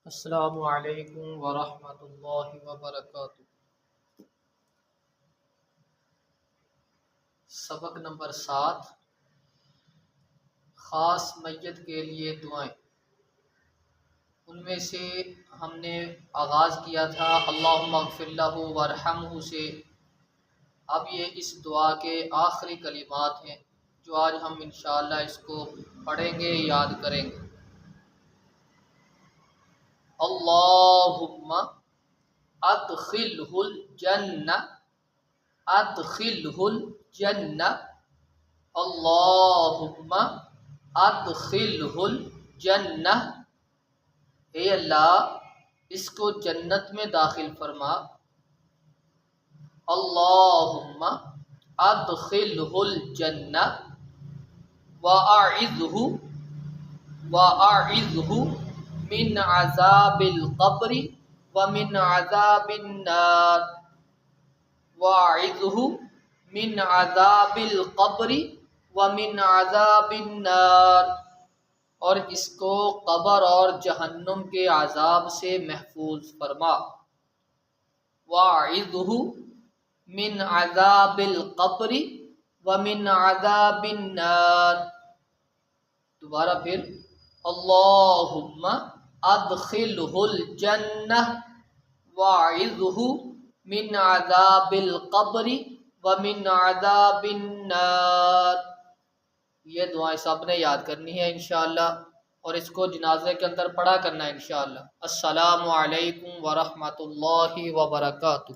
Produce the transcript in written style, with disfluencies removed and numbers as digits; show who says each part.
Speaker 1: السلام علیکم ورحمۃ اللہ وبرکاتہ۔ سبق نمبر 7، خاص میت کے لیے دعائیں۔ ان میں سے ہم نے آغاز کیا تھا اللہم اغفر لہ وارحمہ سے۔ اب یہ اس دعا کے آخری کلمات ہیں جو آج ہم انشاءاللہ اس کو پڑھیں گے، یاد کریں گے۔ اللہم ادخلہ الجنہ، ادخلہ الجنہ، اللہم ادخلہ الجنہ، اے اللہ اس کو جنت میں داخل فرما۔ اللہم ادخلہ الجنہ وأعذہ من عذاب القبر ومن عذاب النار، وأعذہ من عذاب القبر ومن عذاب النار، اور اس کو قبر اور جہنم کے عذاب سے محفوظ فرما۔ وأعذہ من عذاب القبر ومن عذاب النار، دوبارہ پھر اللہم ادخلہ الجنہ وأعذہ من عذاب القبر ومن عذاب النار۔ یہ دعائیں سب نے یاد کرنی ہے انشاءاللہ، اور اس کو جنازے کے اندر پڑھا کرنا ہے انشاءاللہ۔ السلام علیکم ورحمۃ اللہ وبرکاتہ۔